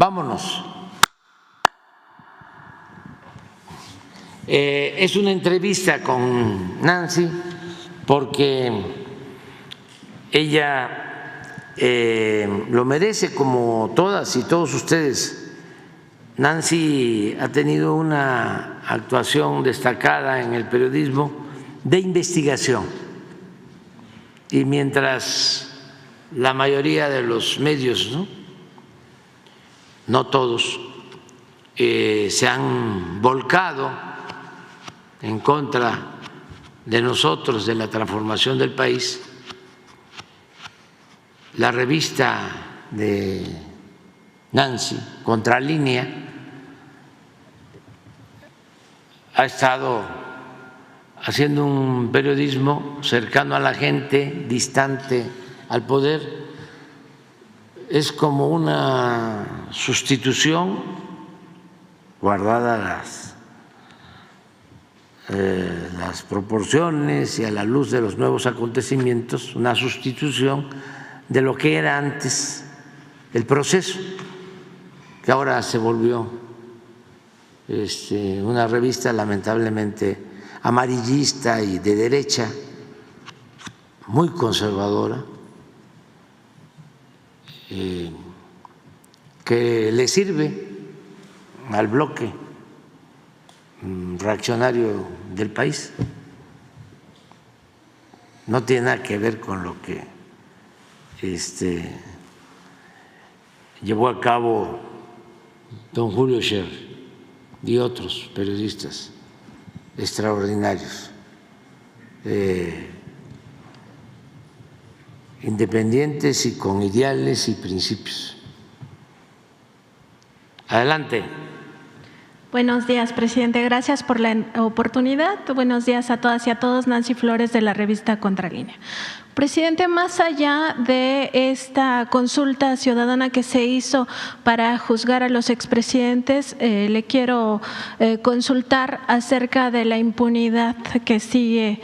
Vámonos. Es una entrevista con Nancy porque ella lo merece, como todas y todos ustedes. Nancy ha tenido una actuación destacada en el periodismo de investigación, y mientras la mayoría de los medios, no todos, se han volcado en contra de nosotros, de la transformación del país, la revista de Nancy, Contralínea, ha estado haciendo un periodismo cercano a la gente, distante al poder. Es como una sustitución, guardadas las proporciones y a la luz de los nuevos acontecimientos, una sustitución de lo que era antes el proceso, que ahora se volvió una revista lamentablemente amarillista y de derecha, muy conservadora, que le sirve al bloque reaccionario del país. No tiene nada que ver con lo que llevó a cabo don Julio Scherer y otros periodistas extraordinarios, independientes y con ideales y principios. Adelante. Buenos días, presidente. Gracias por la oportunidad. Buenos días a todas y a todos. Nancy Flores, de la revista Contralínea. Presidente, más allá de esta consulta ciudadana que se hizo para juzgar a los expresidentes, le quiero consultar acerca de la impunidad que sigue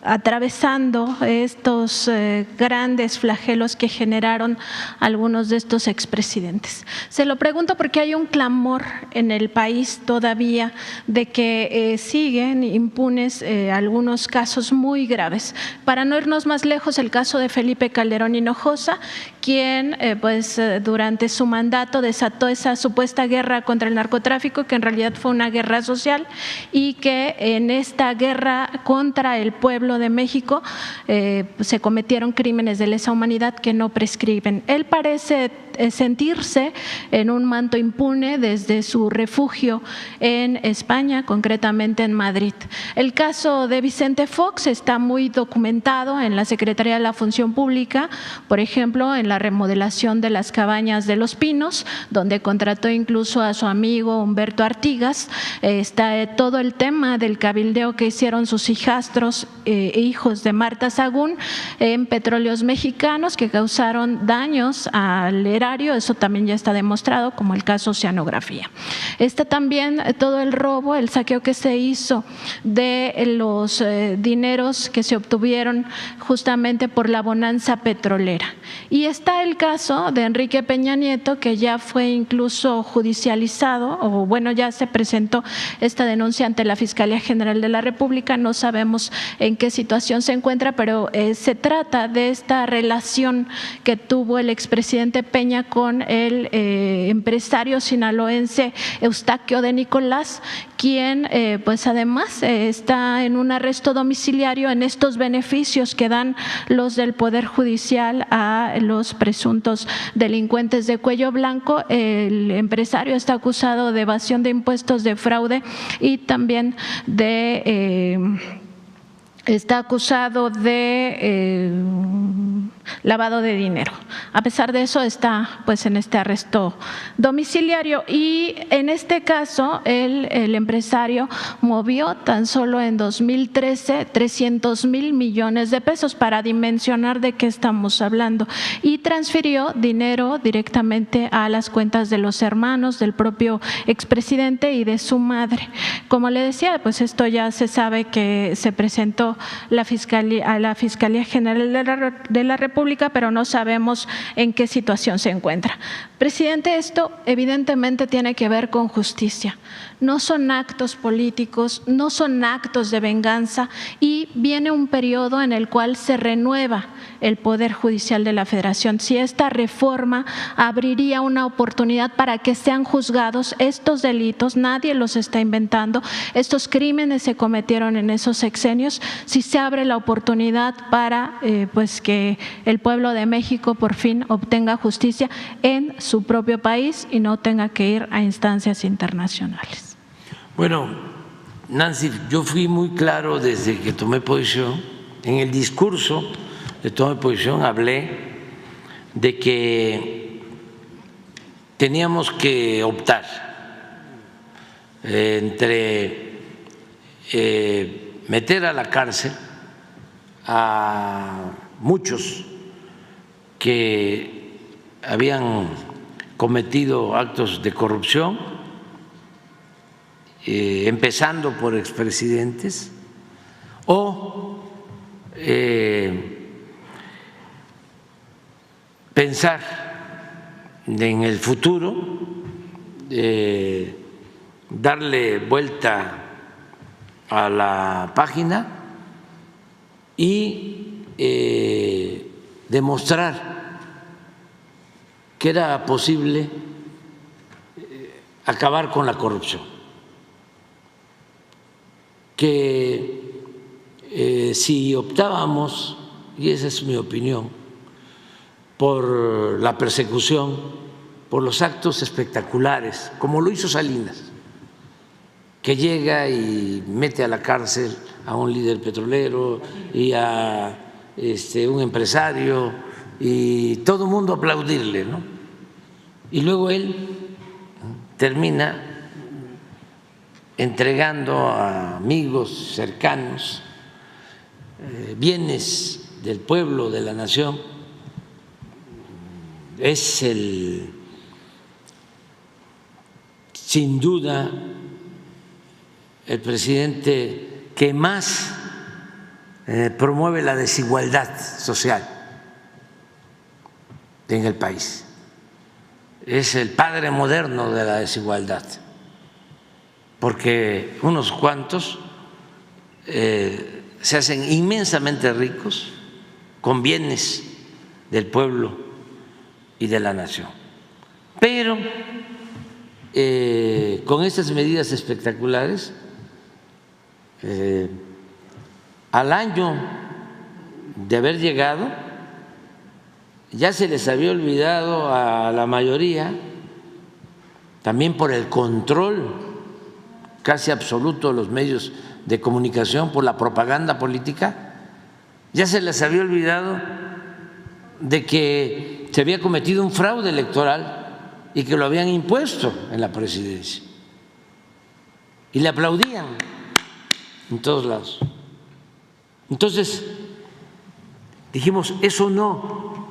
atravesando estos grandes flagelos que generaron algunos de estos expresidentes. Se lo pregunto porque hay un clamor en el país todavía de que siguen impunes algunos casos muy graves. Para no irnos más lejos, el caso de Felipe Calderón Hinojosa, quien durante su mandato desató esa supuesta guerra contra el narcotráfico, que en realidad fue una guerra social, y que en esta guerra contra el pueblo de México se cometieron crímenes de lesa humanidad que no prescriben. Él parece sentirse en un manto impune desde su refugio en España, concretamente en Madrid. El caso de Vicente Fox está muy documentado en la Secretaría de la Función Pública, por ejemplo, en la remodelación de las cabañas de Los Pinos, donde contrató incluso a su amigo Humberto Artigas. Está todo el tema del cabildeo que hicieron sus hijastros hijos de Marta Sagún en Petróleos Mexicanos, que causaron daños al erario. Eso también ya está demostrado, como el caso Oceanografía. Está también todo el robo, el saqueo que se hizo de los dineros que se obtuvieron justamente por la bonanza petrolera. Y está el caso de Enrique Peña Nieto, que ya fue incluso judicializado, o bueno, ya se presentó esta denuncia ante la Fiscalía General de la República. No sabemos en qué situación se encuentra, pero se trata de esta relación que tuvo el expresidente Peña con el empresario sinaloense Eustaquio de Nicolás, quien además está en un arresto domiciliario en estos beneficios que dan los del Poder Judicial a los presuntos delincuentes de cuello blanco. El empresario está acusado de evasión de impuestos, de fraude y también está acusado de lavado de dinero. A pesar de eso está en este arresto domiciliario, y en este caso el empresario movió tan solo en 2013 300,000 millones de pesos, para dimensionar de qué estamos hablando, y transfirió dinero directamente a las cuentas de los hermanos del propio expresidente y de su madre. Como le decía, esto ya se sabe que se presentó a la Fiscalía General de la República República, pero no sabemos en qué situación se encuentra. Presidente, esto evidentemente tiene que ver con justicia. No son actos políticos, no son actos de venganza, y viene un periodo en el cual se renueva el Poder Judicial de la Federación. Si esta reforma abriría una oportunidad para que sean juzgados estos delitos, nadie los está inventando, estos crímenes se cometieron en esos sexenios, si se abre la oportunidad para pues que el pueblo de México por fin obtenga justicia en su propio país y no tenga que ir a instancias internacionales. Bueno, Nancy, yo fui muy claro desde que tomé posición. En el discurso de toma de posición hablé de que teníamos que optar entre meter a la cárcel a muchos que habían cometido actos de corrupción, empezando por expresidentes, o pensar en el futuro, darle vuelta a la página y demostrar que era posible acabar con la corrupción, que si optábamos, y esa es mi opinión, por la persecución, por los actos espectaculares, como lo hizo Salinas, que llega y mete a la cárcel a un líder petrolero y a un empresario, y todo el mundo aplaudirle, ¿no? Y luego él termina entregando a amigos cercanos bienes del pueblo, de la nación. Es sin duda el presidente que más promueve la desigualdad social en el país. Es el padre moderno de la desigualdad, porque unos cuantos se hacen inmensamente ricos con bienes del pueblo y de la nación. Pero con estas medidas espectaculares, al año de haber llegado, ya se les había olvidado a la mayoría, también por el control casi absoluto de los medios de comunicación, por la propaganda política, ya se les había olvidado de que se había cometido un fraude electoral y que lo habían impuesto en la presidencia. Y le aplaudían en todos lados. Entonces dijimos, eso no,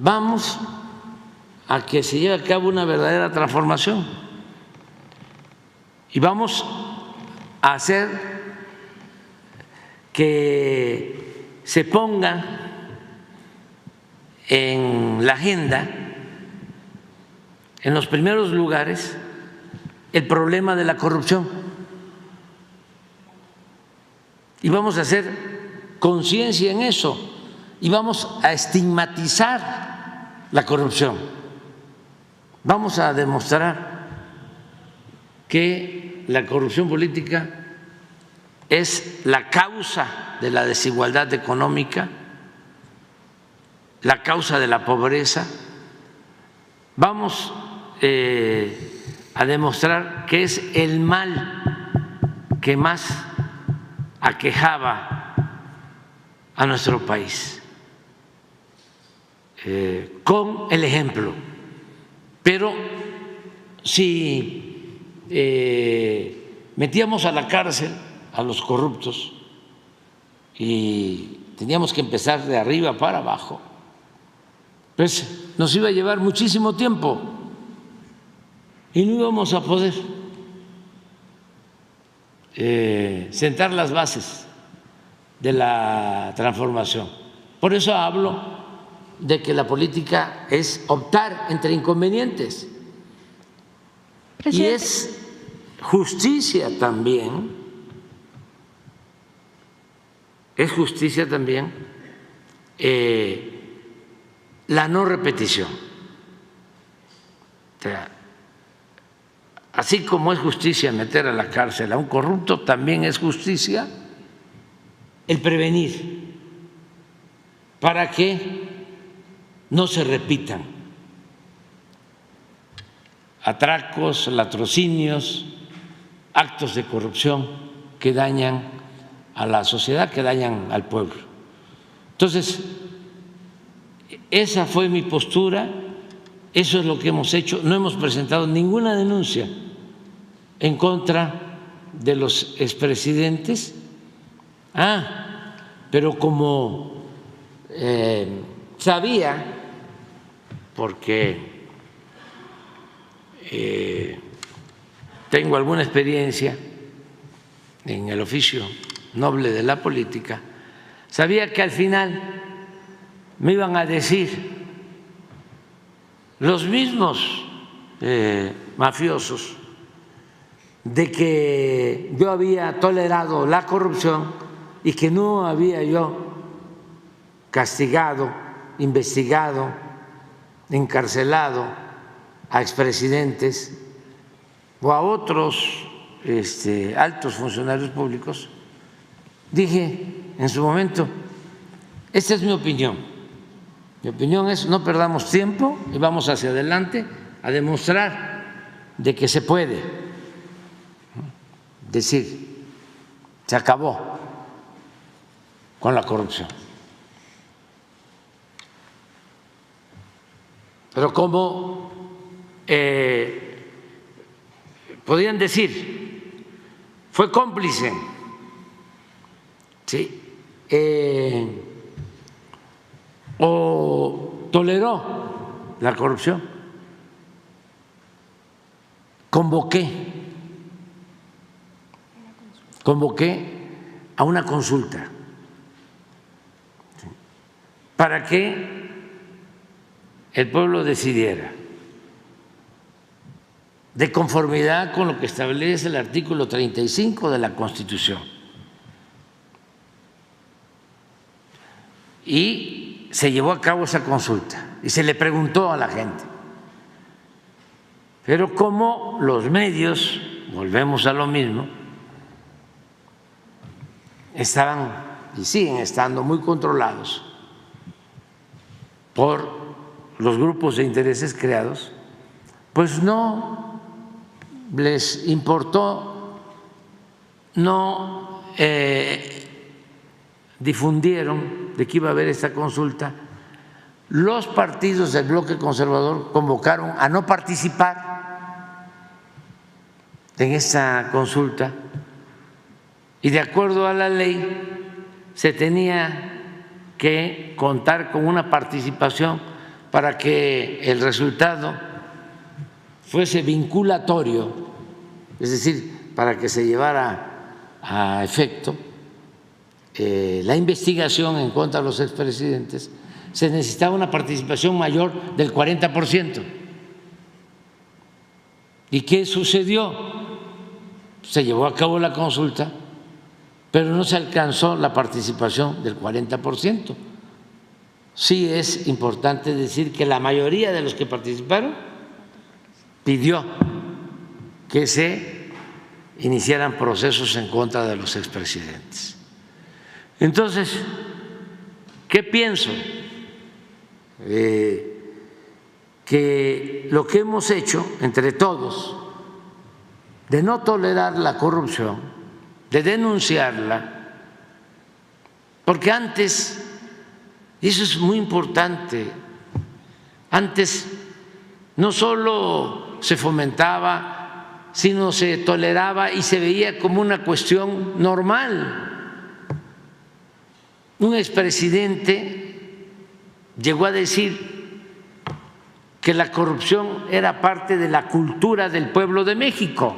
vamos a que se lleve a cabo una verdadera transformación y vamos a hacer que se ponga en la agenda, en los primeros lugares, el problema de la corrupción. Y vamos a hacer conciencia en eso y vamos a estigmatizar la corrupción. Vamos a demostrar que la corrupción política es la causa de la desigualdad económica, la causa de la pobreza. Vamos a demostrar que es el mal que más aquejaba a nuestro país, con el ejemplo. Pero si metíamos a la cárcel a los corruptos y teníamos que empezar de arriba para abajo, pues nos iba a llevar muchísimo tiempo y no íbamos a poder sentar las bases de la transformación. Por eso hablo de que la política es optar entre inconvenientes. Presidente. Y es justicia también, la no repetición. O sea, así como es justicia meter a la cárcel a un corrupto, también es justicia el prevenir para que no se repitan atracos, latrocinios, actos de corrupción que dañan a la sociedad, que dañan al pueblo. Entonces, esa fue mi postura, eso es lo que hemos hecho. No hemos presentado ninguna denuncia en contra de los expresidentes. Pero como sabía, porque tengo alguna experiencia en el oficio noble de la política, sabía que al final me iban a decir los mismos mafiosos de que yo había tolerado la corrupción y que no había yo castigado, investigado, encarcelado a expresidentes o a otros altos funcionarios públicos. Dije en su momento, esta es mi opinión. Mi opinión es no perdamos tiempo y vamos hacia adelante a demostrar de que se puede. Decir, se acabó con la corrupción. Pero como podían decir, fue cómplice, ¿sí? O toleró la corrupción. Convoqué a una consulta para que el pueblo decidiera de conformidad con lo que establece el artículo 35 de la Constitución. Y se llevó a cabo esa consulta y se le preguntó a la gente. Pero como los medios, volvemos a lo mismo, estaban y siguen estando muy controlados por los grupos de intereses creados, pues no les importó, no difundieron de que iba a haber esta consulta. Los partidos del bloque conservador convocaron a no participar en esta consulta y de acuerdo a la ley se tenía que contar con una participación para que el resultado fuese vinculatorio, es decir, para que se llevara a efecto la investigación en contra de los expresidentes, se necesitaba una participación mayor del 40%. ¿Y qué sucedió? Se llevó a cabo la consulta, pero no se alcanzó la participación del 40%. Sí es importante decir que la mayoría de los que participaron pidió que se iniciaran procesos en contra de los expresidentes. Entonces, ¿qué pienso? Que lo que hemos hecho entre todos de no tolerar la corrupción, de denunciarla, porque antes, y eso es muy importante, antes no solo se fomentaba, sino se toleraba y se veía como una cuestión normal. Un expresidente llegó a decir que la corrupción era parte de la cultura del pueblo de México.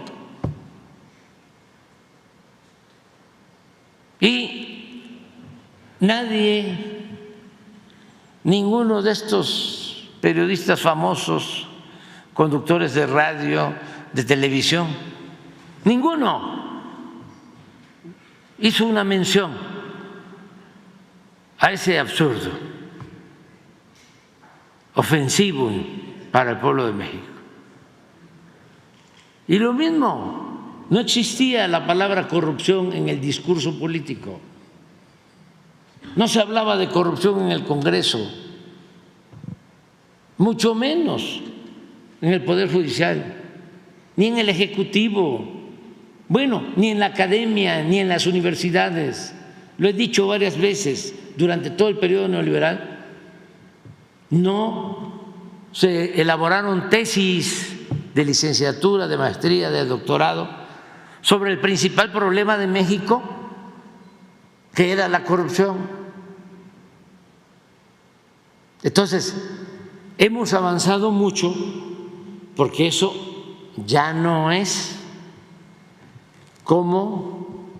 Y nadie ninguno de estos periodistas famosos, conductores de radio, de televisión, ninguno hizo una mención a ese absurdo ofensivo para el pueblo de México. Y lo mismo, no existía la palabra corrupción en el discurso político. No se hablaba de corrupción en el Congreso, mucho menos en el Poder Judicial, ni en el Ejecutivo, bueno, ni en la academia, ni en las universidades. Lo he dicho varias veces durante todo el periodo neoliberal. No se elaboraron tesis de licenciatura, de maestría, de doctorado sobre el principal problema de México, que era la corrupción. Entonces, hemos avanzado mucho porque eso ya no es como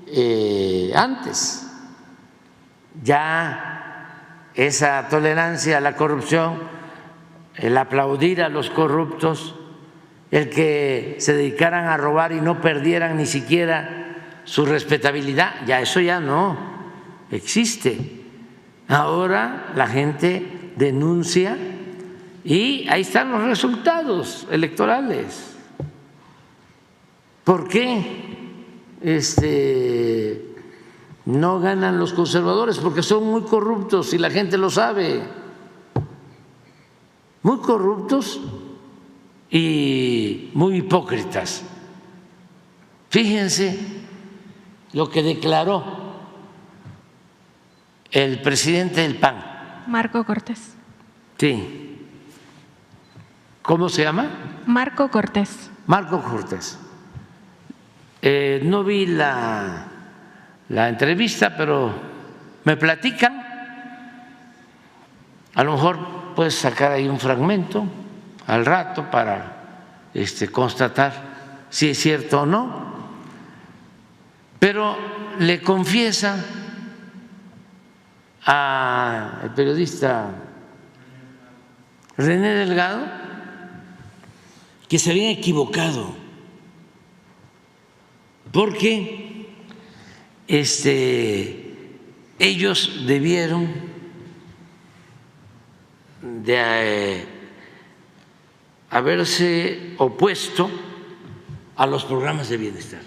antes. Ya esa tolerancia a la corrupción, el aplaudir a los corruptos, el que se dedicaran a robar y no perdieran ni siquiera su respetabilidad, ya eso ya no existe. Ahora la gente denuncia y ahí están los resultados electorales. ¿Por qué no ganan los conservadores? Porque son muy corruptos y la gente lo sabe, muy corruptos y muy hipócritas. Fíjense lo que declaró el presidente del PAN. Marco Cortés. Sí. ¿Cómo se llama? Marco Cortés. Marco Cortés. No vi la entrevista, pero me platican. A lo mejor puedes sacar ahí un fragmento al rato para constatar si es cierto o no. Pero le confiesa al periodista René Delgado que se habían equivocado, porque ellos debieron de haberse opuesto a los programas de bienestar.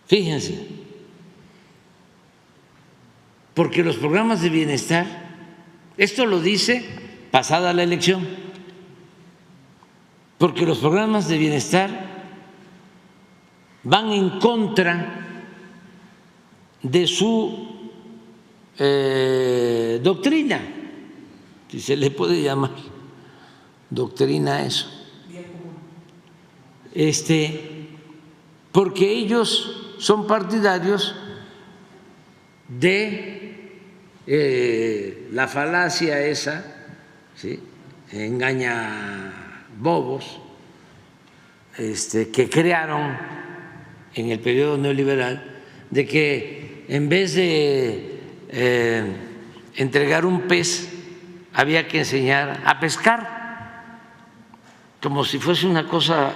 Fíjense, porque los programas de bienestar, esto lo dice pasada la elección, porque los programas de bienestar van en contra de su doctrina, si se le puede llamar doctrina a eso, porque ellos son partidarios de la falacia esa, ¿sí? Engaña bobos, que crearon en el periodo neoliberal, de que en vez de entregar un pez había que enseñar a pescar, como si fuese una cosa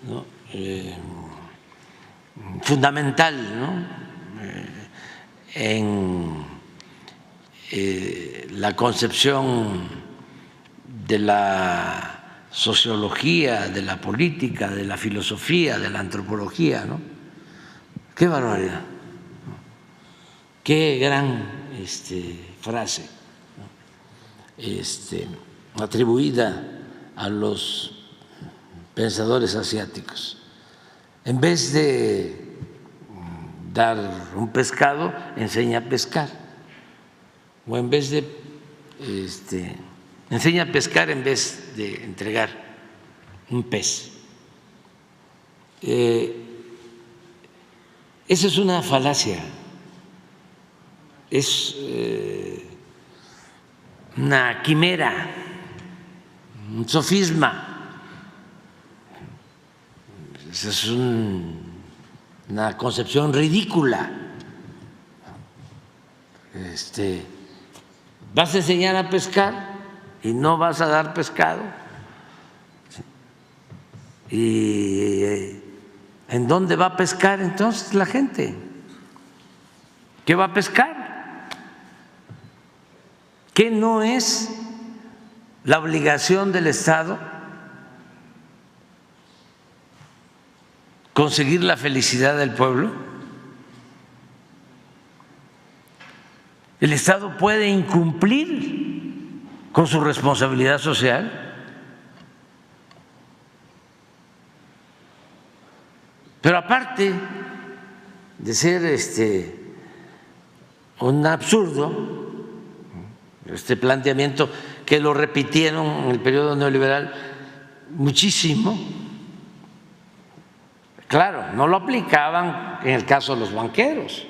¿no? Fundamental, ¿no? En la concepción de la sociología, de la política, de la filosofía, de la antropología, ¿no? Qué barbaridad, qué gran frase, ¿no? Atribuida a los pensadores asiáticos. En vez de dar un pescado, enseña a pescar, o en vez de enseña a pescar en vez de entregar un pez. Esa es una falacia, es una quimera, un sofisma. Esa es una concepción ridícula. vas a enseñar a pescar y no vas a dar pescado. ¿Y en dónde va a pescar entonces la gente? ¿Qué va a pescar? ¿Qué no es la obligación del Estado conseguir la felicidad del pueblo? El Estado puede incumplir con su responsabilidad social. Pero aparte de ser un absurdo, este planteamiento que lo repitieron en el periodo neoliberal muchísimo, claro, no lo aplicaban en el caso de los banqueros.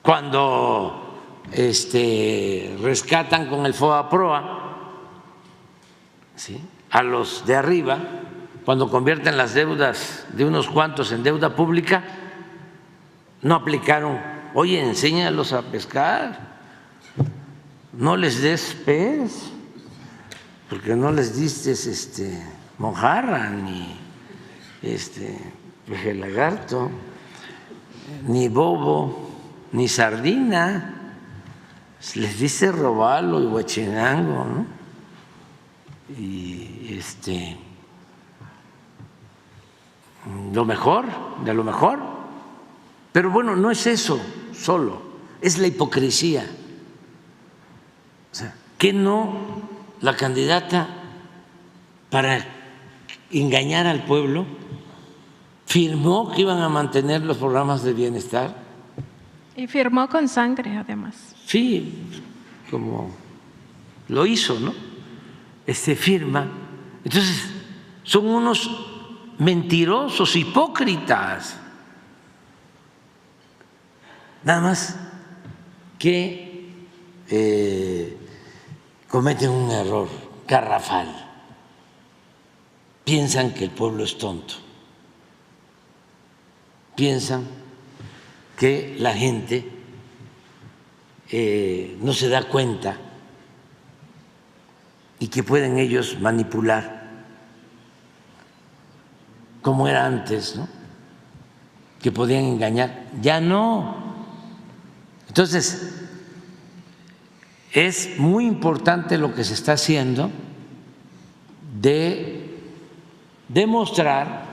Cuando rescatan con el FOBAPROA, ¿sí?, a los de arriba, cuando convierten las deudas de unos cuantos en deuda pública, no aplicaron, oye, enséñalos a pescar, no les des pez, porque no les diste mojarra, ni peje lagarto, ni bobo, ni sardina, les diste robalo y huachinango, ¿no? Y lo mejor, de lo mejor. Pero bueno, no es eso solo, es la hipocresía. O sea, que no la candidata, para engañar al pueblo, firmó que iban a mantener los programas de bienestar. Y firmó con sangre, además. Sí, como lo hizo, ¿no? Firma. Entonces, son unos mentirosos, hipócritas. Nada más que cometen un error garrafal. Piensan que el pueblo es tonto. Piensan que la gente no se da cuenta y que pueden ellos manipular, como era antes, ¿no?, que podían engañar. Ya no. Entonces, es muy importante lo que se está haciendo de demostrar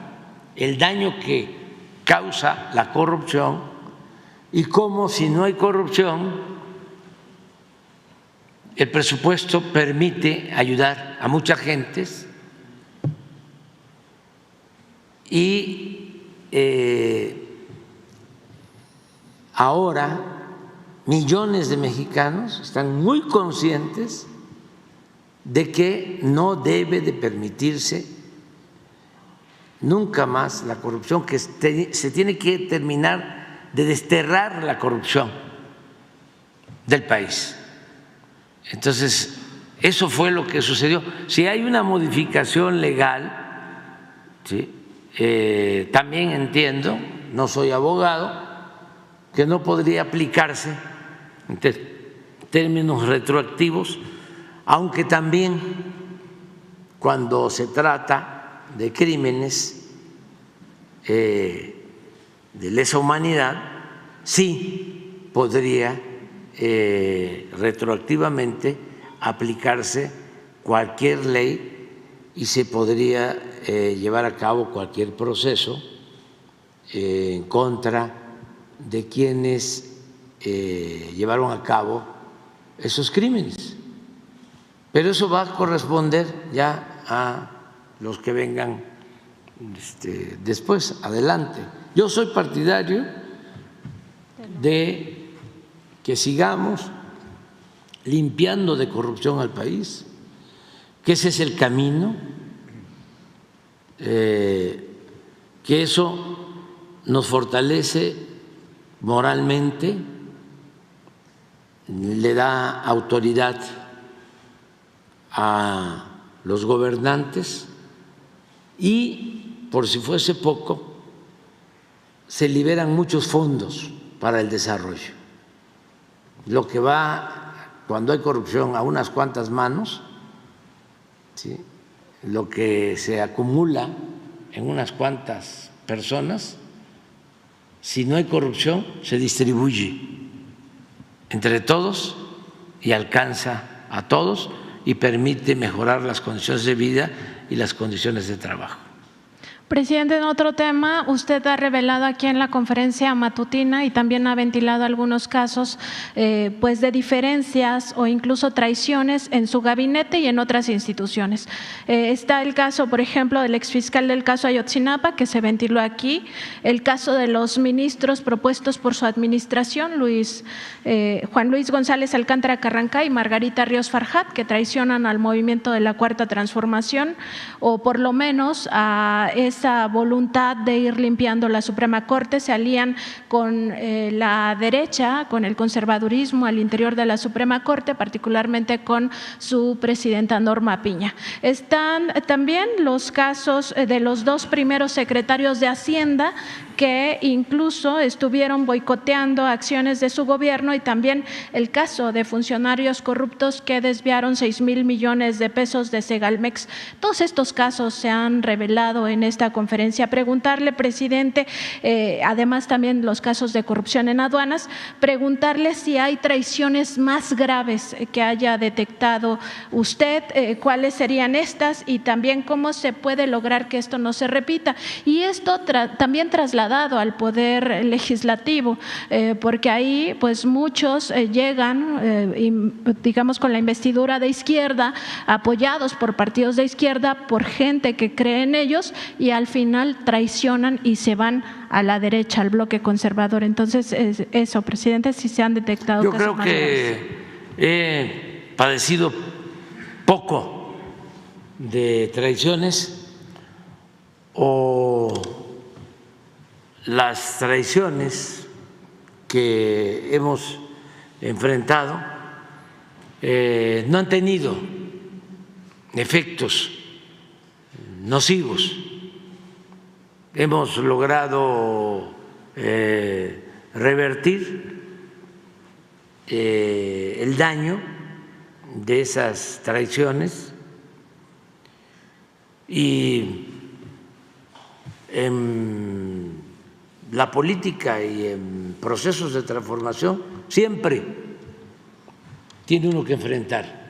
el daño que causa la corrupción y cómo, si no hay corrupción, el presupuesto permite ayudar a muchas gentes y ahora millones de mexicanos están muy conscientes de que no debe de permitirse nunca más la corrupción, que se tiene que terminar de desterrar la corrupción del país. Entonces, eso fue lo que sucedió. Si hay una modificación legal, ¿sí?, también entiendo, no soy abogado, que no podría aplicarse en términos retroactivos, aunque también cuando se trata de crímenes de lesa humanidad, sí podría retroactivamente aplicarse cualquier ley y se podría llevar a cabo cualquier proceso en contra de quienes llevaron a cabo esos crímenes. Pero eso va a corresponder ya a los que vengan después, adelante. Yo soy partidario de que sigamos limpiando de corrupción al país, que ese es el camino, que eso nos fortalece moralmente, le da autoridad a los gobernantes y, por si fuese poco, se liberan muchos fondos para el desarrollo. Lo que va, cuando hay corrupción, a unas cuantas manos, ¿sí?, lo que se acumula en unas cuantas personas, si no hay corrupción, se distribuye entre todos y alcanza a todos y permite mejorar las condiciones de vida y las condiciones de trabajo. Presidente, en otro tema, usted ha revelado aquí en la conferencia matutina y también ha ventilado algunos casos pues de diferencias o incluso traiciones en su gabinete y en otras instituciones. Está el caso, por ejemplo, del exfiscal del caso Ayotzinapa, que se ventiló aquí, el caso de los ministros propuestos por su administración, Juan Luis González Alcántara Carrancá y Margarita Ríos Farjat, que traicionan al movimiento de la Cuarta Transformación, o por lo menos a esa voluntad de ir limpiando la Suprema Corte, se alían con la derecha, con el conservadurismo al interior de la Suprema Corte, particularmente con su presidenta Norma Piña. Están también los casos de los dos primeros secretarios de Hacienda que incluso estuvieron boicoteando acciones de su gobierno, y también el caso de funcionarios corruptos que desviaron 6,000 millones de pesos de Segalmex. Todos estos casos se han revelado en esta conferencia. Preguntarle, presidente, además también los casos de corrupción en aduanas, preguntarle si hay traiciones más graves que haya detectado usted, cuáles serían estas y también cómo se puede lograr que esto no se repita. Y esto también trasladado al Poder Legislativo, porque ahí pues muchos llegan, digamos, con la investidura de izquierda, apoyados por partidos de izquierda, por gente que cree en ellos, y al final traicionan y se van a la derecha, al bloque conservador. Entonces, eso, presidente, si se han detectado Yo casos creo que he padecido poco de traiciones, o las traiciones que hemos enfrentado no han tenido efectos nocivos. Hemos logrado revertir el daño de esas traiciones, y en la política y en procesos de transformación siempre tiene uno que enfrentar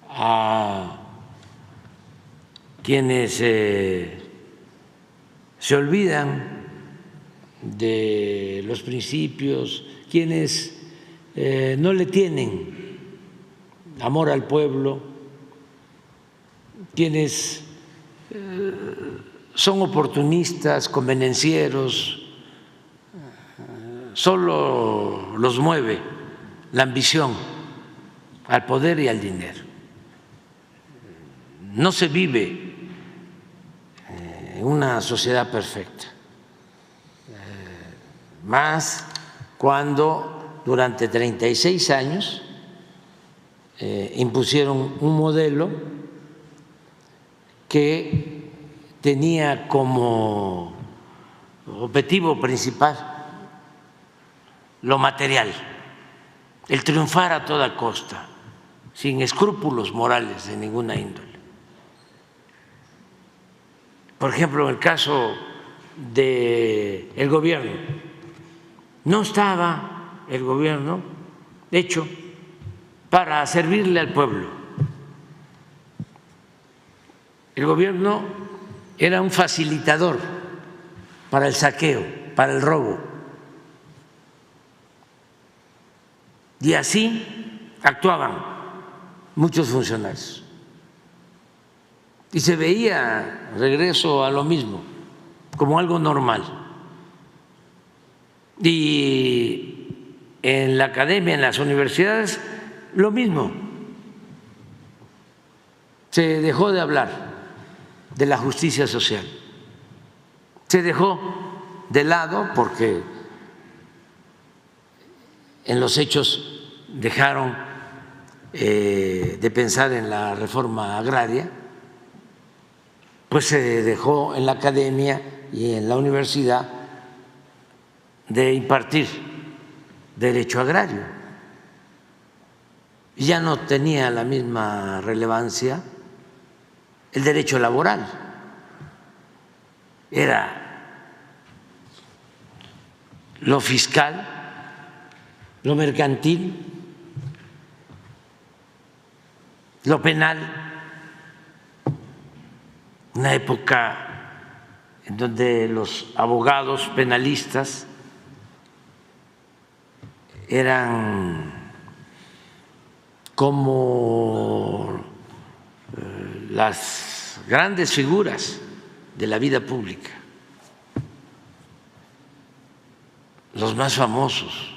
a quienes se olvidan de los principios, quienes no le tienen amor al pueblo, quienes son oportunistas, convenencieros, solo los mueve la ambición al poder y al dinero. No se vive en una sociedad perfecta, más cuando durante 36 años impusieron un modelo que tenía como objetivo principal lo material, el triunfar a toda costa, sin escrúpulos morales de ninguna índole. Por ejemplo, en el caso del gobierno, no estaba el gobierno hecho para servirle al pueblo. El gobierno era un facilitador para el saqueo, para el robo. Y así actuaban muchos funcionarios. Y se veía, regreso a lo mismo, como algo normal. Y en la academia, en las universidades, lo mismo. Se dejó de hablar de la justicia social. Se dejó de lado porque en los hechos dejaron de pensar en la reforma agraria, pues se dejó en la academia y en la universidad de impartir derecho agrario. Y ya no tenía la misma relevancia el derecho laboral. Era lo fiscal, lo mercantil, lo penal, una época en donde los abogados penalistas eran como las grandes figuras de la vida pública, los más famosos.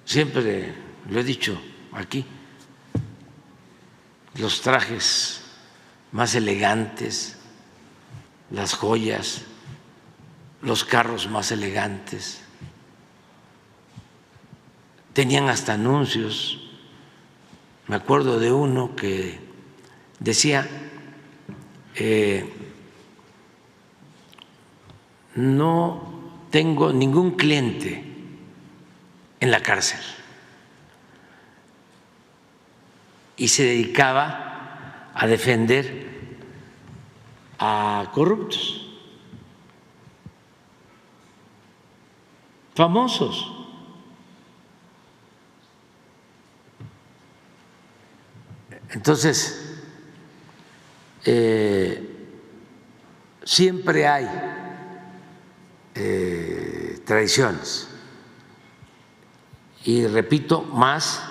Siempre lo he dicho aquí, los trajes más elegantes, las joyas, los carros más elegantes, tenían hasta anuncios. Me acuerdo de uno que decía, no tengo ningún cliente en la cárcel, y se dedicaba a defender a corruptos, famosos. Entonces, siempre hay tradiciones, y repito, más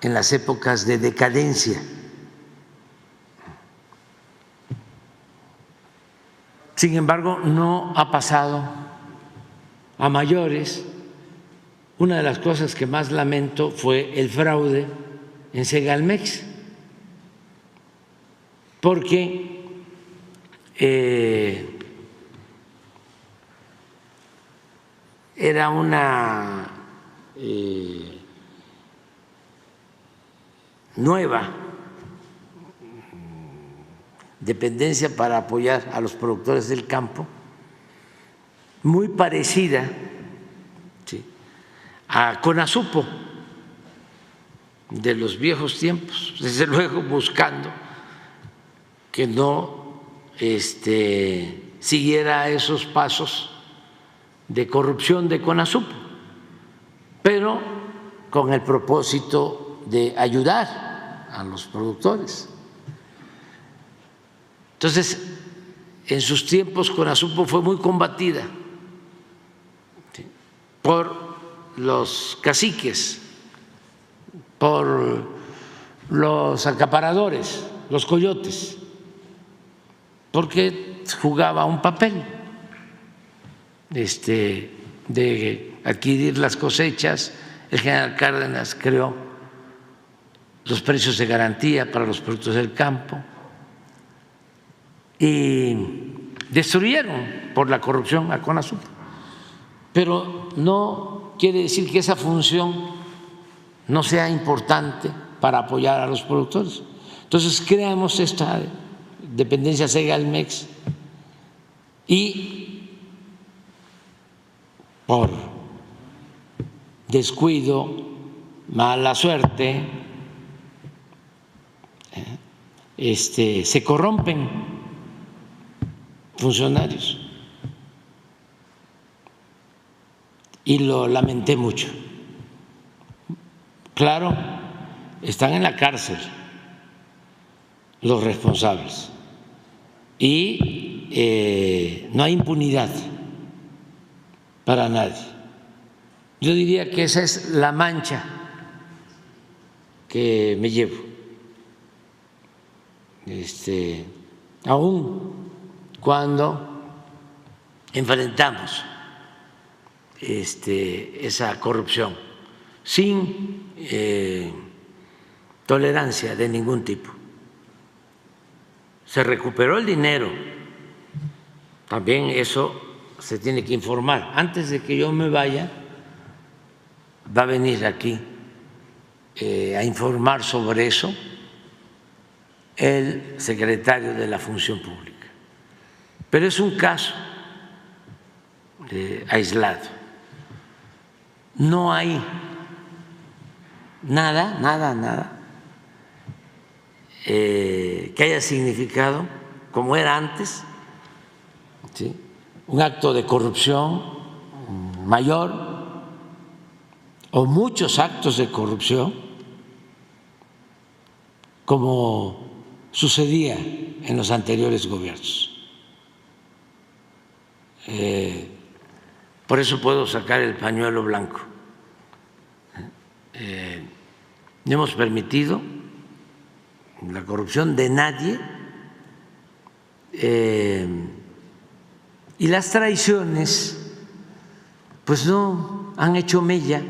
en las épocas de decadencia. Sin embargo, no ha pasado a mayores. Una de las cosas que más lamento fue el fraude en Segalmex, porque era una nueva dependencia para apoyar a los productores del campo, muy parecida, ¿sí?, a Conasupo de los viejos tiempos, desde luego buscando que no siguiera esos pasos de corrupción de Conasupo, pero con el propósito de ayudar a los productores. Entonces, en sus tiempos Conasupo fue muy combatida, ¿sí?, por los caciques, por los acaparadores, los coyotes, porque jugaba un papel de adquirir las cosechas. El general Cárdenas creó los precios de garantía para los productos del campo y destruyeron por la corrupción a Conasupo. Pero no quiere decir que esa función no sea importante para apoyar a los productores. Entonces creamos esta dependencia Segalmex, y por descuido, mala suerte, se corrompen funcionarios, y lo lamenté mucho. Claro, están en la cárcel los responsables y no hay impunidad para nadie. Yo diría que esa es la mancha que me llevo, aún cuando enfrentamos esa corrupción sin tolerancia de ningún tipo. Se recuperó el dinero, también eso se tiene que informar. Antes de que yo me vaya, va a venir aquí a informar sobre eso el secretario de la Función Pública. Pero es un caso aislado. no hay nada que haya significado, como era antes, ¿sí?, un acto de corrupción mayor o muchos actos de corrupción, como sucedía en los anteriores gobiernos. Por eso puedo sacar el pañuelo blanco. No hemos permitido la corrupción de nadie, y las traiciones pues no han hecho mella.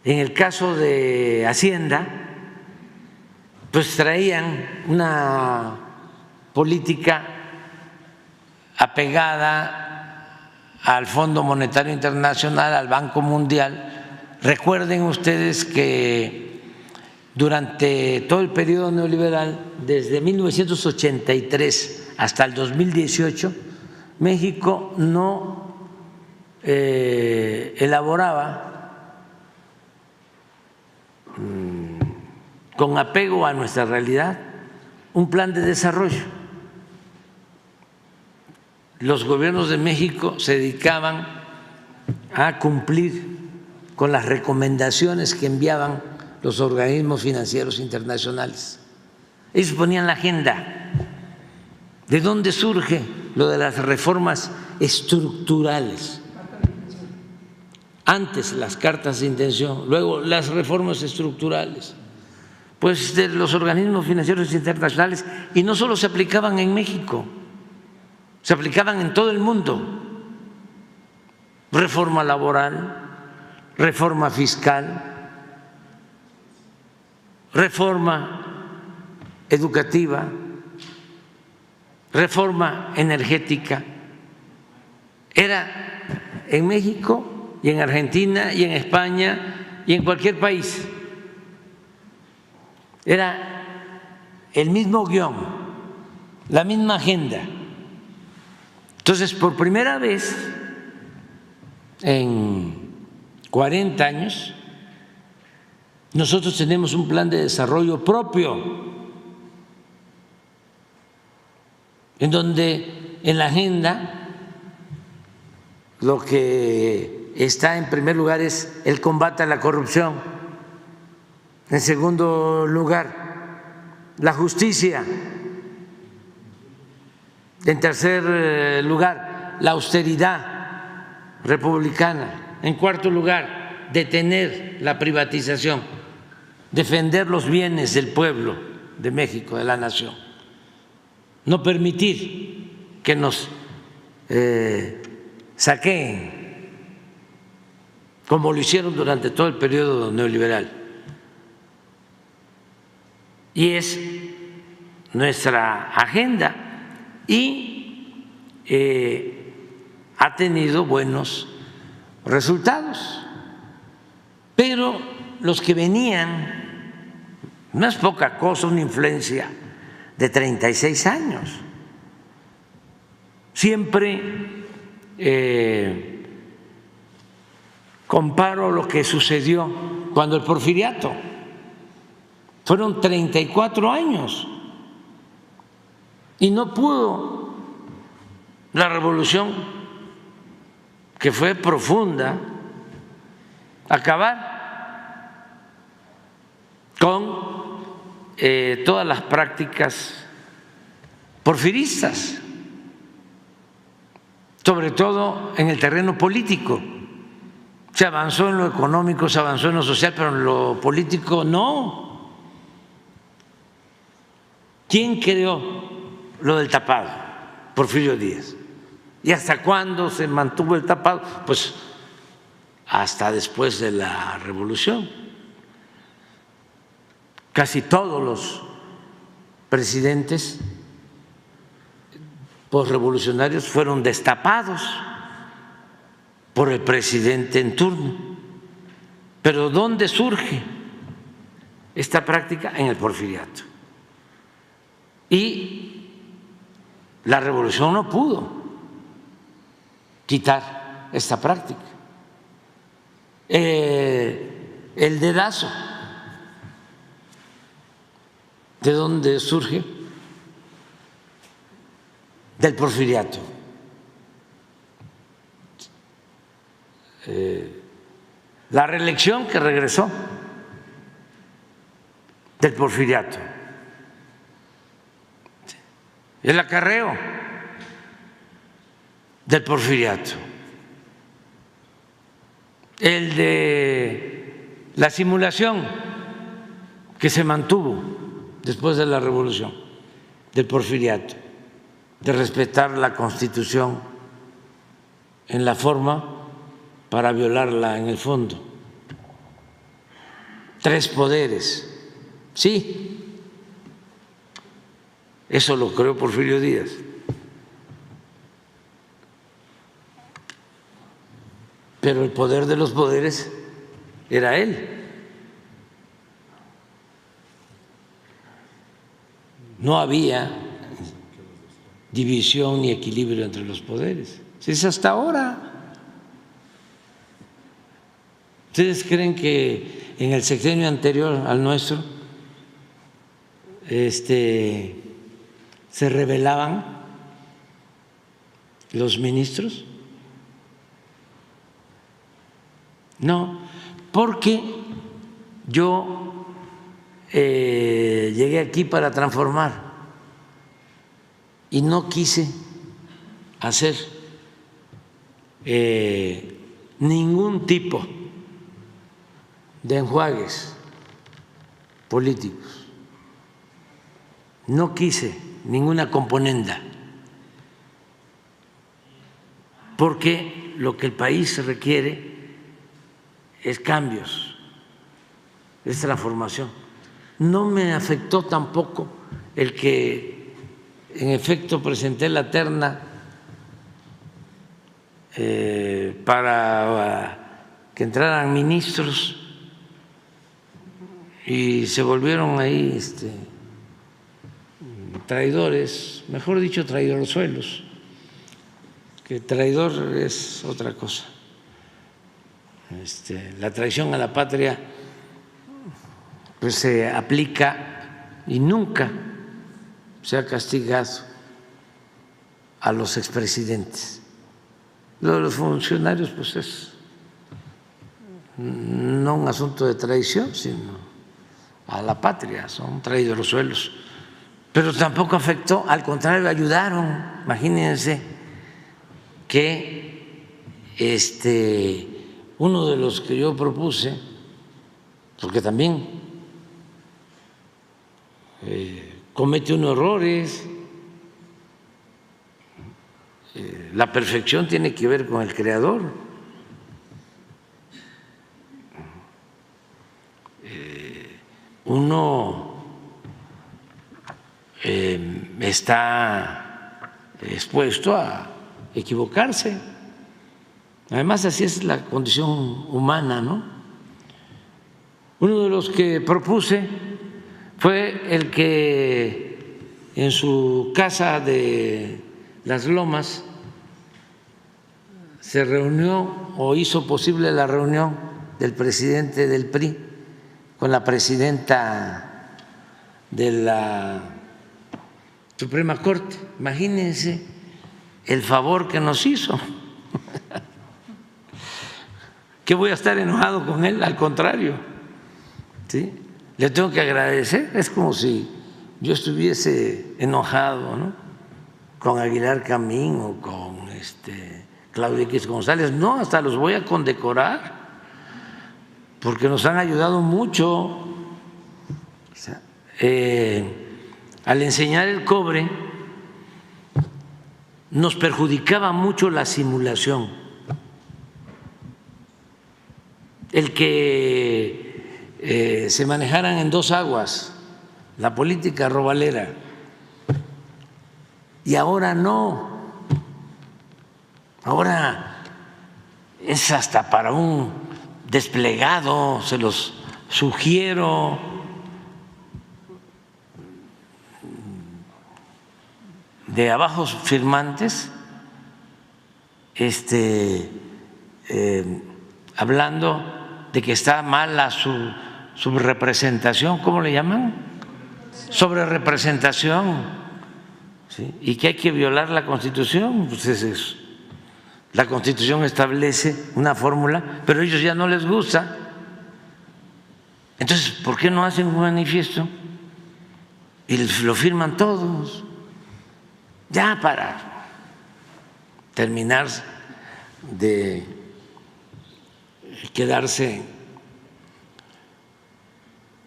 En el caso de Hacienda, pues traían una política apegada al Fondo Monetario Internacional, al Banco Mundial. Recuerden ustedes que durante todo el periodo neoliberal, desde 1983 hasta el 2018, México no elaboraba con apego a nuestra realidad un plan de desarrollo. Los gobiernos de México se dedicaban a cumplir con las recomendaciones que enviaban los organismos financieros internacionales. Ellos ponían la agenda. ¿De dónde surge lo de las reformas estructurales? Antes las cartas de intención, luego las reformas estructurales, pues de los organismos financieros internacionales, y no solo se aplicaban en México, se aplicaban en todo el mundo. Reforma laboral, reforma fiscal, reforma educativa, reforma energética. Era en México y en Argentina y en España y en cualquier país. Era el mismo guión, la misma agenda. Entonces, por primera vez en 40 años, nosotros tenemos un plan de desarrollo propio, en donde en la agenda lo que está en primer lugar es el combate a la corrupción, en segundo lugar la justicia, en tercer lugar la austeridad republicana, en cuarto lugar detener la privatización, defender los bienes del pueblo de México, de la nación, no permitir que nos saqueen como lo hicieron durante todo el periodo neoliberal. Y es nuestra agenda y ha tenido buenos resultados, pero los que venían, no es poca cosa, una influencia de 36 años. Siempre comparo lo que sucedió cuando el Porfiriato, fueron 34 años y no pudo la revolución, que fue profunda, acabar con todas las prácticas porfiristas, sobre todo en el terreno político. Se avanzó en lo económico, se avanzó en lo social, pero en lo político no. ¿Quién creó lo del tapado? Porfirio Díaz. ¿Y hasta cuándo se mantuvo el tapado? Pues hasta después de la revolución. Casi todos los presidentes posrevolucionarios fueron destapados por el presidente en turno. Pero ¿dónde surge esta práctica? En el Porfiriato. Y la revolución no pudo quitar esta práctica. El dedazo, ¿de dónde surge? Del Porfiriato. La reelección que regresó del Porfiriato, el acarreo del Porfiriato, el de la simulación que se mantuvo después de la revolución del Porfiriato, de respetar la Constitución en la forma para violarla en el fondo. 3 poderes, sí, eso lo creó Porfirio Díaz. Pero el poder de los poderes era él. No había división ni equilibrio entre los poderes. Es hasta ahora. ¿Ustedes creen que en el sexenio anterior al nuestro se rebelaban los ministros? No, porque yo llegué aquí para transformar y no quise hacer ningún tipo de enjuagues políticos, no quise ninguna componenda, porque lo que el país requiere es cambios, es transformación. No me afectó tampoco el que en efecto presenté la terna para que entraran ministros y se volvieron ahí traidores, mejor dicho, traidorzuelos, que traidor es otra cosa. La traición a la patria pues se aplica y nunca se ha castigado a los expresidentes. Lo de los funcionarios pues es no un asunto de traición, sino a la patria, son traidorzuelos. Pero tampoco afectó, al contrario, ayudaron. Imagínense que uno de los que yo propuse, porque también comete unos errores, la perfección tiene que ver con el creador. Uno está expuesto a equivocarse. Además, así es la condición humana, ¿no? Uno de los que propuse fue el que en su casa de Las Lomas se reunió o hizo posible la reunión del presidente del PRI con la presidenta de la Suprema Corte. Imagínense el favor que nos hizo. ¿Qué voy a estar enojado con él? Al contrario, ¿sí? Le tengo que agradecer. Es como si yo estuviese enojado, ¿no?, con Aguilar Camín o con Claudio X González. No, hasta los voy a condecorar porque nos han ayudado mucho. O sea, al enseñar el cobre nos perjudicaba mucho la simulación. El que se manejaran en 2 aguas, la política robalera, y ahora no, ahora es hasta para un desplegado, se los sugiero. De abajo firmantes, hablando de que está mala su subrepresentación, ¿cómo le llaman? Sobrerepresentación, ¿sí? Y que hay que violar la Constitución, pues es eso. La Constitución establece una fórmula, pero a ellos ya no les gusta. Entonces, ¿por qué no hacen un manifiesto y lo firman todos? Ya para terminar de quedarse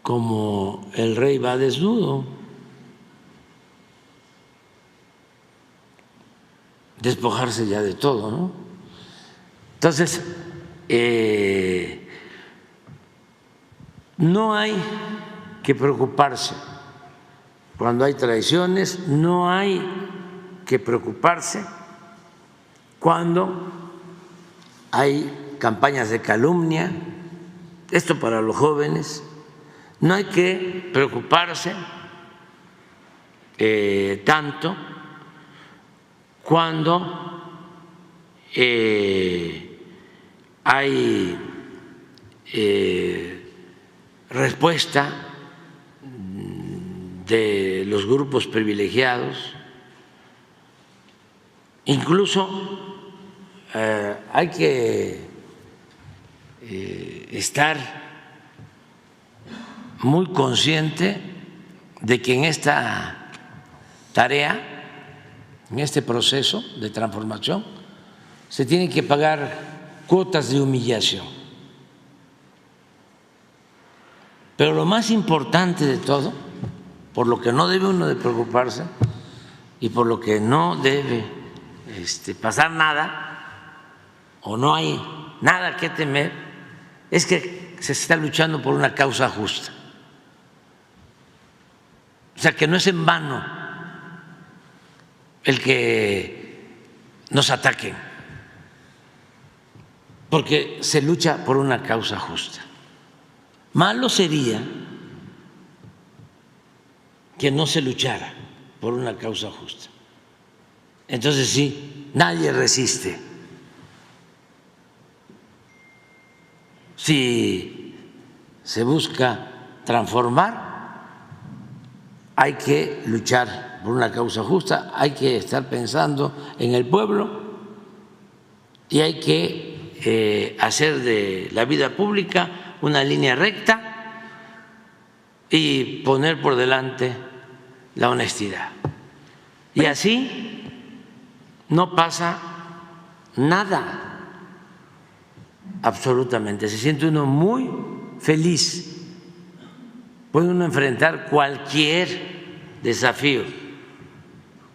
como el rey va desnudo, despojarse ya de todo, ¿no? Entonces, no hay que preocuparse cuando hay traiciones, no hay que preocuparse cuando hay campañas de calumnia, esto para los jóvenes, no hay que preocuparse tanto cuando hay respuesta de los grupos privilegiados, incluso hay que estar muy consciente de que en esta tarea, en este proceso de transformación, se tienen que pagar cuotas de humillación. Pero lo más importante de todo, por lo que no debe uno de preocuparse y por lo que no debe pasar nada o no hay nada que temer, es que se está luchando por una causa justa. O sea, que no es en vano el que nos ataquen, porque se lucha por una causa justa. Malo sería que no se luchara por una causa justa. Entonces sí, nadie resiste. Si se busca transformar, hay que luchar por una causa justa, hay que estar pensando en el pueblo y hay que hacer de la vida pública una línea recta y poner por delante la honestidad. Y así no pasa nada. Absolutamente, se siente uno muy feliz, puede uno enfrentar cualquier desafío,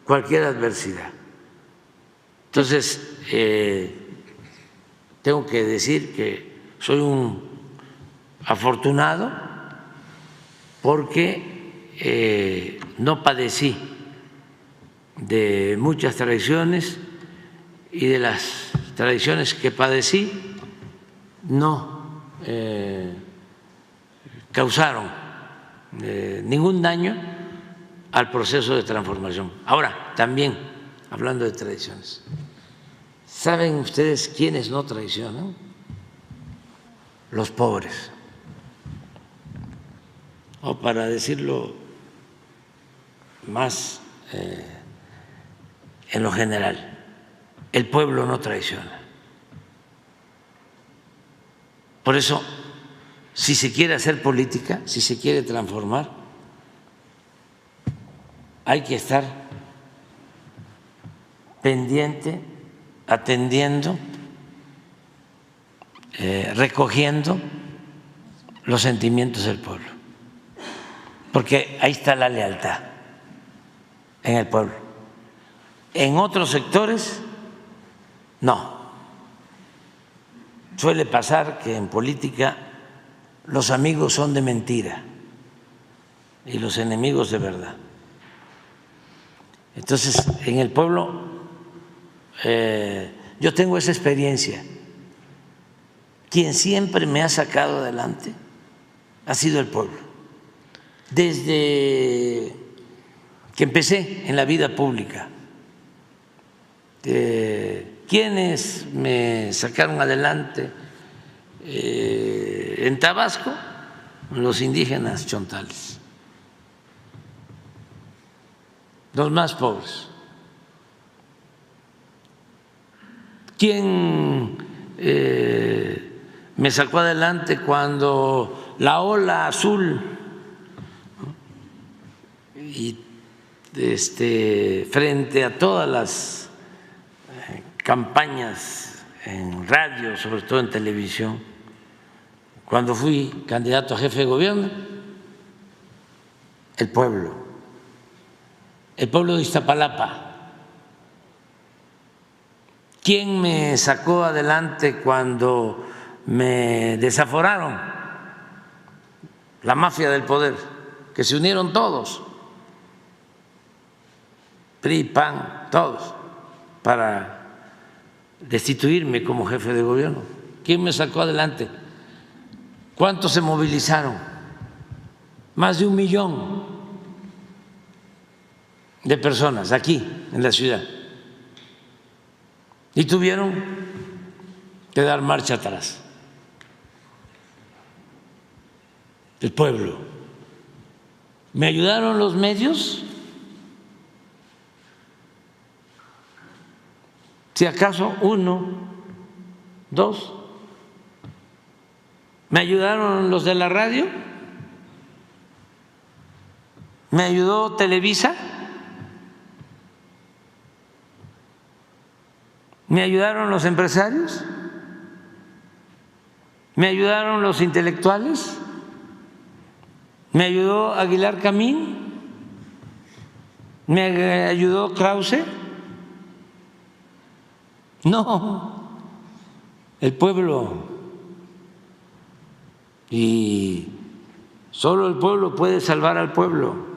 cualquier adversidad. Entonces, tengo que decir que soy un afortunado porque no padecí de muchas traiciones y de las traiciones que padecí no causaron ningún daño al proceso de transformación. Ahora, también, hablando de traiciones, ¿saben ustedes quiénes no traicionan? Los pobres. O para decirlo más en lo general, el pueblo no traiciona. Por eso, si se quiere hacer política, si se quiere transformar, hay que estar pendiente, atendiendo, recogiendo los sentimientos del pueblo, porque ahí está la lealtad en el pueblo. En otros sectores, no. Suele pasar que en política los amigos son de mentira y los enemigos de verdad. Entonces, en el pueblo yo tengo esa experiencia. Quien siempre me ha sacado adelante ha sido el pueblo. Desde que empecé en la vida pública, quienes me sacaron adelante en Tabasco, los indígenas chontales, los más pobres. ¿Quién me sacó adelante cuando la ola azul y frente a todas las campañas en radio, sobre todo en televisión, cuando fui candidato a jefe de gobierno? El pueblo de Iztapalapa. ¿Quién me sacó adelante cuando me desaforaron? La mafia del poder, que se unieron todos, PRI, PAN, todos, para destituirme como jefe de gobierno. ¿Quién me sacó adelante? ¿Cuántos se movilizaron? Más de 1 millón de personas aquí en la ciudad. Y tuvieron que dar marcha atrás. El pueblo. ¿Me ayudaron los medios? Si acaso 1, 2. ¿Me ayudaron los de la radio? ¿Me ayudó Televisa? ¿Me ayudaron los empresarios? ¿Me ayudaron los intelectuales? ¿Me ayudó Aguilar Camín? ¿Me ayudó Krause? No, el pueblo. Y solo el pueblo puede salvar al pueblo.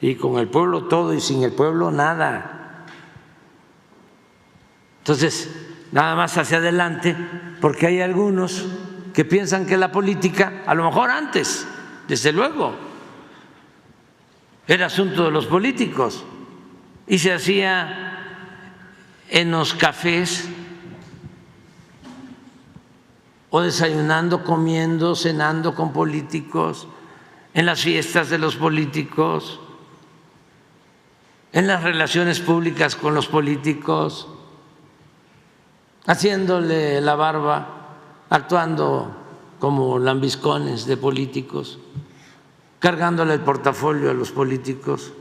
Y con el pueblo todo y sin el pueblo nada. Entonces, nada más hacia adelante, porque hay algunos que piensan que la política, a lo mejor antes, desde luego, era asunto de los políticos y se hacía en los cafés o desayunando, comiendo, cenando con políticos, en las fiestas de los políticos, en las relaciones públicas con los políticos, haciéndole la barba, actuando como lambiscones de políticos, cargándole el portafolio a los políticos.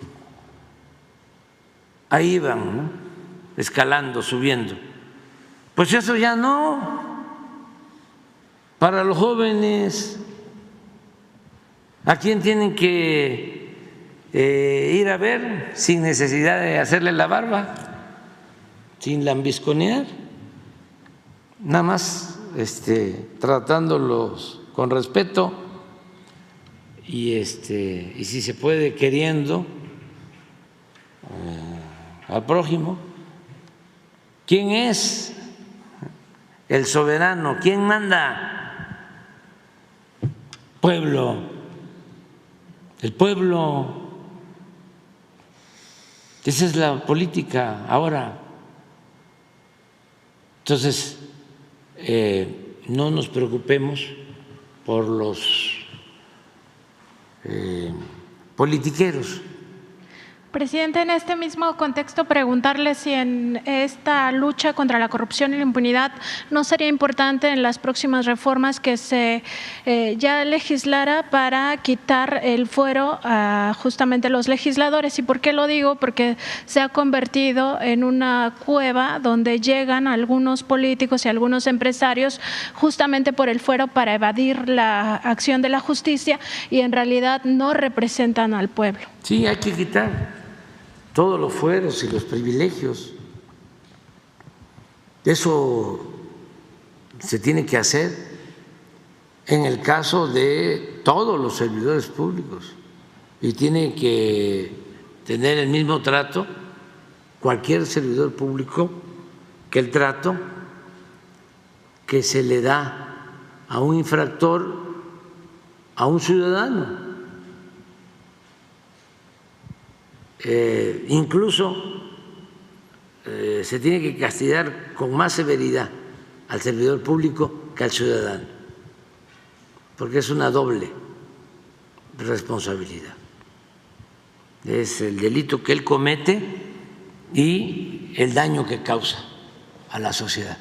Ahí van, ¿no? Escalando, subiendo. Pues eso ya no. Para los jóvenes, ¿a quién tienen que ir a ver sin necesidad de hacerle la barba, sin lambisconear? Nada más tratándolos con respeto y si se puede queriendo al prójimo. ¿Quién es el soberano? ¿Quién manda? Pueblo, el pueblo. Esa es la política ahora. Entonces, no nos preocupemos por los politiqueros. Presidente, en este mismo contexto, preguntarle si en esta lucha contra la corrupción y la impunidad no sería importante en las próximas reformas que se ya legislara para quitar el fuero a justamente los legisladores. ¿Y por qué lo digo? Porque se ha convertido en una cueva donde llegan algunos políticos y algunos empresarios justamente por el fuero para evadir la acción de la justicia y en realidad no representan al pueblo. Sí, hay que quitar todos los fueros y los privilegios. Eso se tiene que hacer en el caso de todos los servidores públicos y tiene que tener el mismo trato cualquier servidor público que el trato que se le da a un infractor, a un ciudadano. Incluso se tiene que castigar con más severidad al servidor público que al ciudadano. porque es una doble responsabilidad. Es el delito que él comete y el daño que causa a la sociedad.